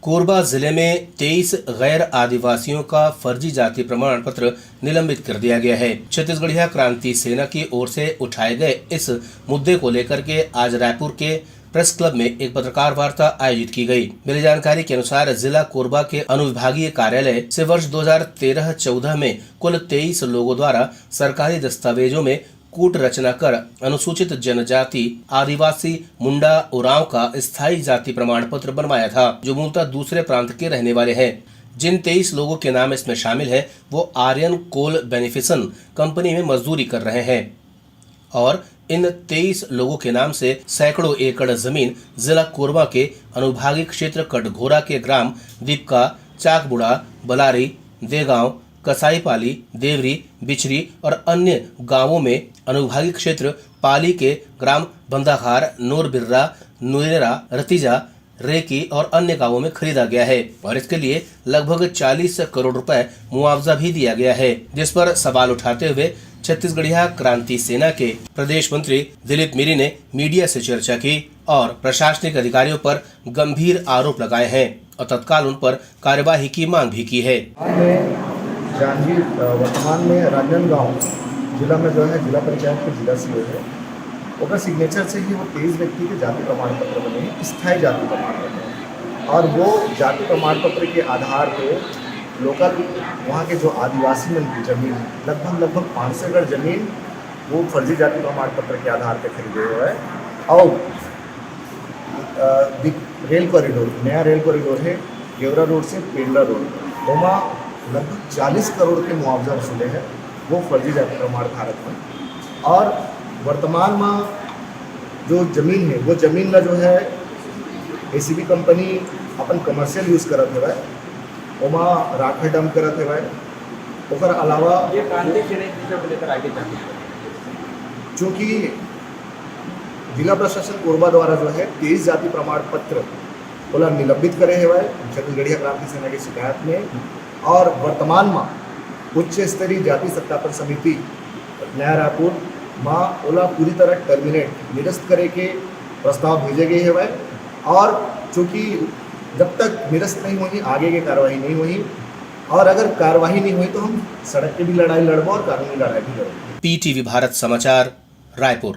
कोरबा जिले में 23 गैर आदिवासियों का फर्जी जाति प्रमाण पत्र निलंबित कर दिया गया है। छत्तीसगढ़िया क्रांति सेना की ओर से उठाए गए इस मुद्दे को लेकर के आज रायपुर के प्रेस क्लब में एक पत्रकार वार्ता आयोजित की गई। मिली जानकारी के अनुसार जिला कोरबा के अनुविभागीय कार्यालय से वर्ष 2013-14 में कुल 23 लोगों द्वारा सरकारी दस्तावेजों में कूट रचना कर अनुसूचित जनजाति आदिवासी मुंडा उरांव का स्थायी जाति प्रमाण पत्र बनवाया था, जो मूलतः दूसरे प्रांत के रहने वाले हैं। जिन 23 लोगों के नाम इसमें शामिल है वो आर्यन कोल बेनिफिशन कंपनी में मजदूरी कर रहे हैं और इन 23 लोगों के नाम से सैकड़ों एकड़ जमीन जिला कोरबा के अनुभागीय क्षेत्र कटघोरा के ग्राम दीपका, चाकबुड़ा, बलारी, देगांव, कसाईपाली, देवरी, बिचरी और अन्य गांवों में अनुभागीय क्षेत्र पाली के ग्राम बंदाखार, नूरबिर्रा, नुरेरा, रतीजा, रेकी और अन्य गांवों में खरीदा गया है और इसके लिए लगभग 40 करोड़ रुपए मुआवजा भी दिया गया है, जिस पर सवाल उठाते हुए छत्तीसगढ़िया क्रांति सेना के प्रदेश मंत्री दिलीप मिरी ने मीडिया से चर्चा की और प्रशासनिक अधिकारियों पर गंभीर आरोप लगाए हैं और तत्काल उन पर कार्यवाही की मांग भी की है। जांजगीर वर्तमान में राजनांदगांव जिला में जो है जिला पंचायत के जिला सीओ है, उसका सिग्नेचर से ही वो 23 व्यक्ति के जाति प्रमाण पत्र बने हैं, स्थायी जाति प्रमाण पत्र। और वो जाति प्रमाण पत्र के आधार पे लोकल वहाँ के जो आदिवासी मन की जमीन लगभग 500 एकड़ जमीन वो फर्जी जाति प्रमाण पत्र के आधार पर खरीदे हुए है। और रेल कॉरिडोर, नया रेल कॉरिडोर है गेवरा रोड से पेंडा रोड, वहाँ लगभग 40 करोड़ के मुआवजा वसूले हैं वो फर्जी जाति प्रमाण धारक में। और वर्तमान में जो ज़मीन है वो ज़मीन का जो है एसीबी कंपनी अपन कमर्शियल यूज़ करत है, वहाँ राखड़ डंप करत है। ओकर अलावा ये क्रांति सेना को लेकर आगे जाते हैं, चूँकि जिला प्रशासन कोरबा द्वारा जो है 23 जाति प्रमाण पत्र बोला निलंबित करे हुआ है छत्तीसगढ़िया क्रांति सेना की शिकायत में। और वर्तमान में उच्च स्तरीय जाति सत्यापन समिति नया रायपुर में ओला पूरी तरह टर्मिनेट निरस्त करे के प्रस्ताव भेजे गए हैं। और चूँकि जब तक निरस्त नहीं हुई आगे की कार्रवाई नहीं हुई, और अगर कार्रवाई नहीं हुई तो हम सड़क की भी लड़ाई लड़बो और कानूनी लड़ाई भी लड़बो। PTV भारत समाचार, रायपुर।